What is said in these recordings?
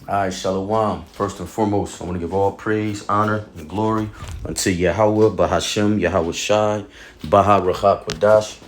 All right, Shalom. First and foremost, I want to give all praise, honor, and glory unto Yahweh, Bahashem, Yahweh Shai, Baha Rachak Kodash.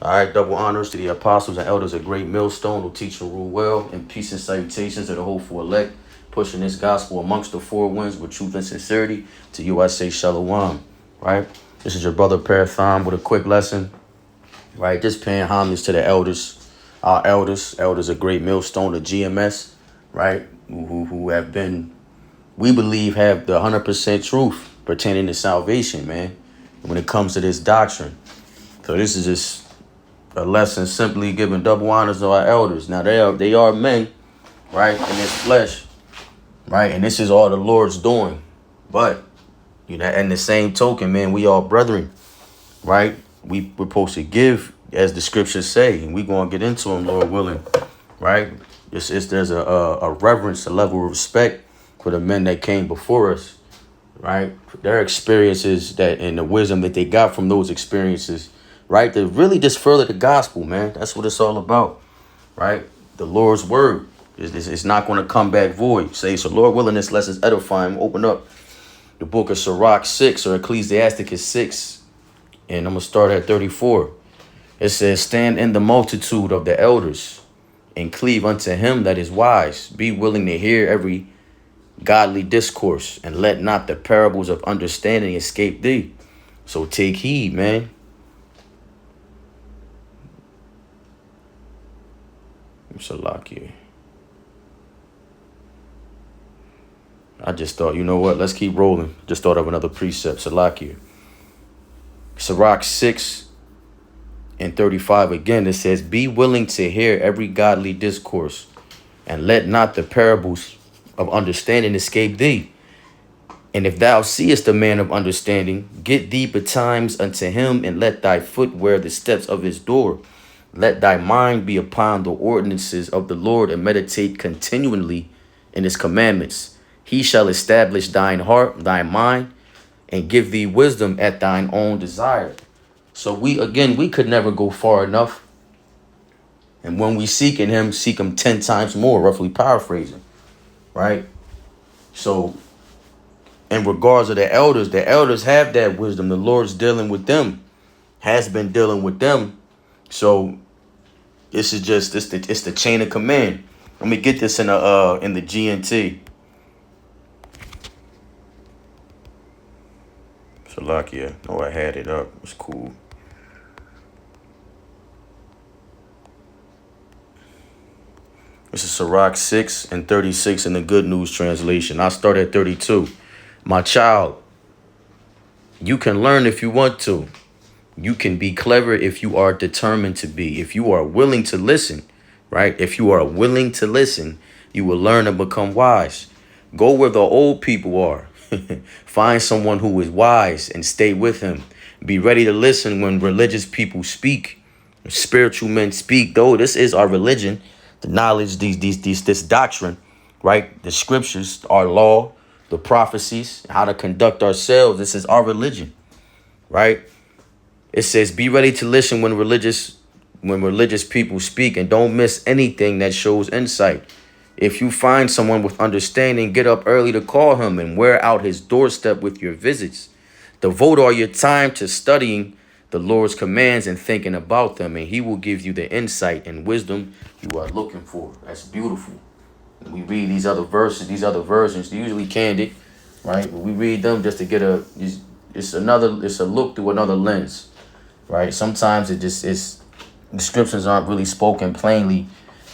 All right, double honors to the apostles and elders of Great Millstone who teach and rule well, and peace and salutations to the hopeful elect, pushing this gospel amongst the four winds with truth and sincerity. To you, I say Shalom. Right? This is your brother Parathon with a quick lesson. Right? Just paying homage to the elders, our elders of Great Millstone, the GMS. Right? Who have been, we believe, have the 100% truth pertaining to salvation, man, when it comes to this doctrine. So this is just a lesson simply giving double honors to our elders. Now they are men, right, in this flesh, right, and this is all the Lord's doing. But you know, in the same token, man, we all brethren, right? We're supposed to give as the scriptures say, and we're gonna get into them, Lord willing, right? There's a reverence, a level of respect for the men that came before us, right? Their experiences that and the wisdom that they got from those experiences, right? To really just further the gospel, man. That's what it's all about, right? The Lord's word is not going to come back void. Say, so Lord willing, this lesson's edifying. Open up the book of Sirach 6 or Ecclesiasticus 6, and I'm going to start at 34. It says, stand in the multitude of the elders and cleave unto him that is wise. Be willing to hear every godly discourse, and let not the parables of understanding escape thee. So take heed, man. Salakia. I just thought, you know what? Let's keep rolling. Just thought of another precept. Salakia. Sirach 6 and 35 again. It says, be willing to hear every godly discourse, and let not the parables of understanding escape thee. And if thou seest a man of understanding, get thee betimes unto him, and let thy foot wear the steps of his door. Let thy mind be upon the ordinances of the Lord, and meditate continually in his commandments. He shall establish thine heart, thy mind, and give thee wisdom at thine own desire. So we could never go far enough. And when we seek in him, seek him 10 times more, roughly paraphrasing, right? So in regards to the elders have that wisdom. The Lord's dealing with them, has been dealing with them. So this is just it's the chain of command. Let me get this in the GNT. Salakia. Oh, I had it up. It's cool. This is Sirach 6 and 36 in the Good News Translation. I'll start at 32. My child, you can learn if you want to. You can be clever if you are determined to be. If you are willing to listen, right? If you are willing to listen, you will learn and become wise. Go where the old people are. Find someone who is wise and stay with him. Be ready to listen when religious people speak, spiritual men speak. Though this is our religion, the knowledge, this doctrine, right? The scriptures, our law, the prophecies, how to conduct ourselves. This is our religion, right? It says, be ready to listen when religious people speak, and don't miss anything that shows insight. If you find someone with understanding, get up early to call him and wear out his doorstep with your visits. Devote all your time to studying the Lord's commands and thinking about them, and he will give you the insight and wisdom you are looking for. That's beautiful. When we read these other verses, these other versions, they're usually candid, right? But we read them just to get it's a look through another lens, right? Sometimes descriptions aren't really spoken plainly.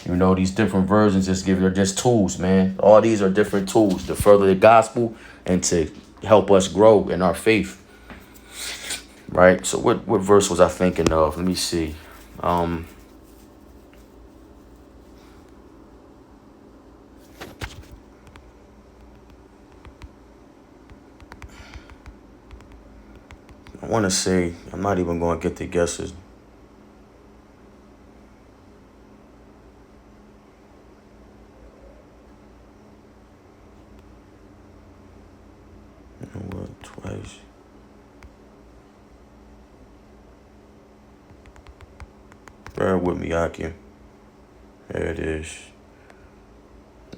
You know, these different versions they're just tools, man. All these are different tools to further the gospel and to help us grow in our faith. Right? So what verse was I thinking of? Let me see. I want to say, I'm not even going to get the guesses. You know what? Twice. Bear with me, Akim. There it is.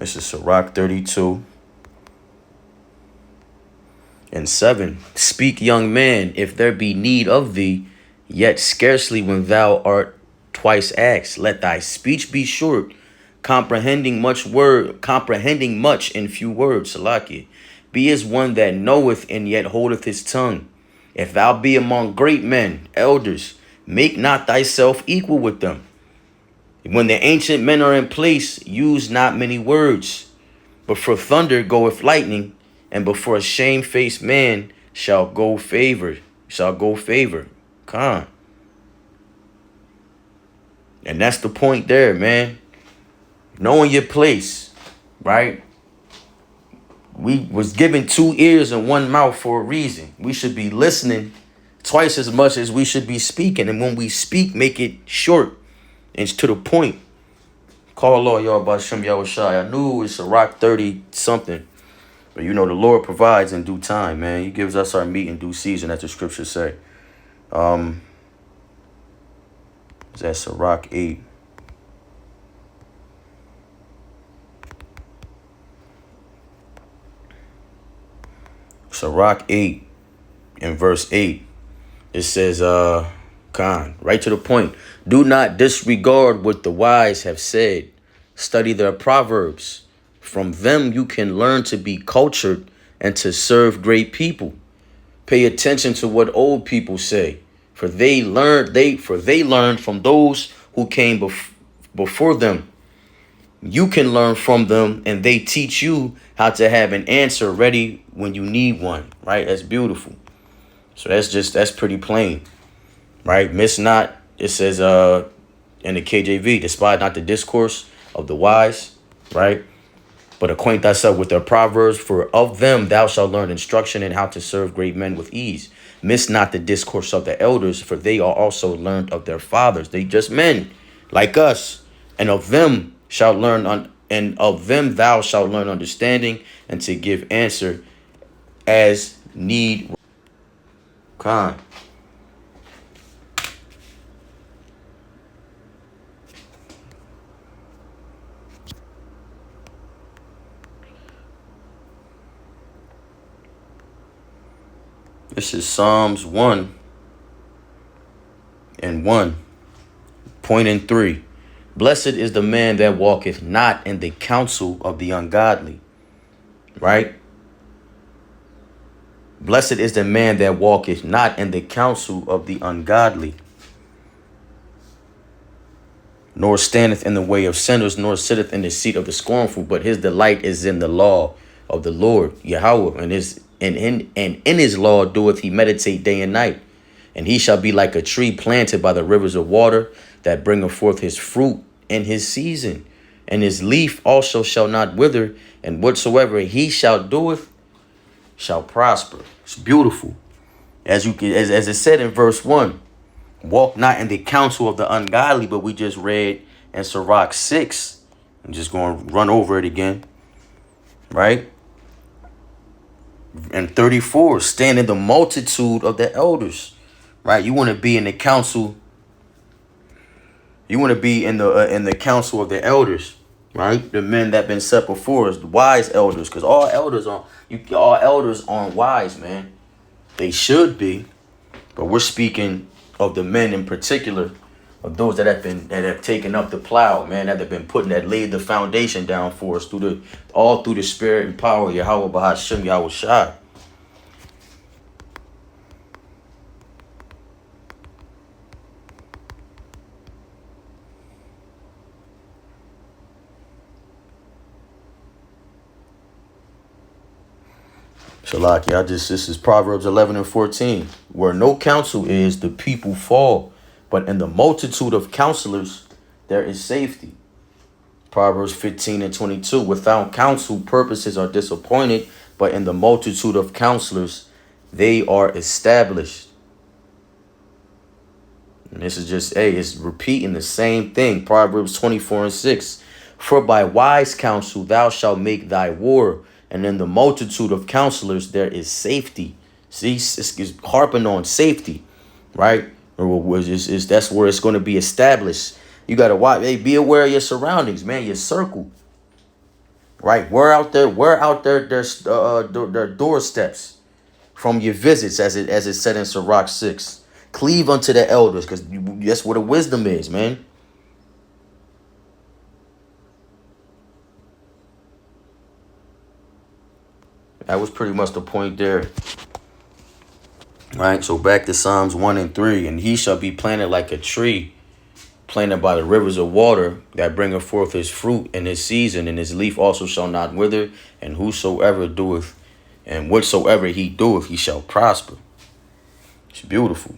This is Sirach 32 and 7. Speak, young man, if there be need of thee, yet scarcely when thou art twice asked. Let thy speech be short, comprehending much in few words. Salaki. Be as one that knoweth and yet holdeth his tongue. If thou be among great men, elders, make not thyself equal with them. When the ancient men are in place, use not many words. Before thunder goeth lightning, and before a shamefaced man shall go favor. Khan. And that's the point there, man. Knowing your place, right? We was given 2 ears and 1 mouth for a reason. We should be listening twice as much as we should be speaking. And when we speak, make it short and to the point. Call Allah, y'all, Bashem Yahushai. I knew it was Sirach 30 something. But you know, the Lord provides in due time, man. He gives us our meat in due season, as the scriptures say. That's Sirach 8. Sirach 8 in verse 8. It says, right to the point. Do not disregard what the wise have said. Study their proverbs. From them you can learn to be cultured and to serve great people. Pay attention to what old people say, for they learned from those who came before them. You can learn from them, and they teach you how to have an answer ready when you need one. Right? That's beautiful. So that's pretty plain. Right? Miss not, it says in the KJV, despise not the discourse of the wise, right? But acquaint thyself with their proverbs, for of them thou shalt learn instruction in how to serve great men with ease. Miss not the discourse of the elders, for they are also learned of their fathers. They just men like us, and of them thou shalt learn understanding, and to give answer as need. Khan. This is Psalms 1 and 1, point in 3. Blessed is the man that walketh not in the counsel of the ungodly. Right? Blessed is the man that walketh not in the counsel of the ungodly, nor standeth in the way of sinners, nor sitteth in the seat of the scornful, but his delight is in the law of the Lord, Yahweh, and in his law doeth he meditate day and night. And he shall be like a tree planted by the rivers of water, that bringeth forth his fruit in his season, and his leaf also shall not wither, and whatsoever he shall doeth shall prosper. It's beautiful. As it said in verse 1, walk not in the counsel of the ungodly, but we just read in Sirach 6. I'm just going to run over it again. Right? And 34, stand in the multitude of the elders. Right? You want to be in the council. You want to be in the council of the elders. Right? The men that been set before us, the wise elders, because all elders aren't wise, man. They should be, but we're speaking of the men in particular, of those that have taken up the plow, man, that laid the foundation down for us through the spirit and power of Yahweh Bahashem Yahushai. Shalaki, this is Proverbs 11 and 14. Where no counsel is, the people fall, but in the multitude of counselors, there is safety. Proverbs 15 and 22. Without counsel, purposes are disappointed, but in the multitude of counselors, they are established. And this is just, it's repeating the same thing. Proverbs 24 and 6. For by wise counsel thou shalt make thy war, and in the multitude of counselors there is safety. See, it's harping on safety, right? That's where it's going to be established. You got to watch. Hey, be aware of your surroundings, man, your circle. Right? Wear out their doorsteps from your visits, as it said in Sirach 6. Cleave unto the elders, because that's where the wisdom is, man. That was pretty much the point there. Right? So back to Psalms 1 and 3. And he shall be planted like a tree, planted by the rivers of water, that bringeth forth his fruit in his season, and his leaf also shall not wither, and whatsoever he doeth, he shall prosper. It's beautiful.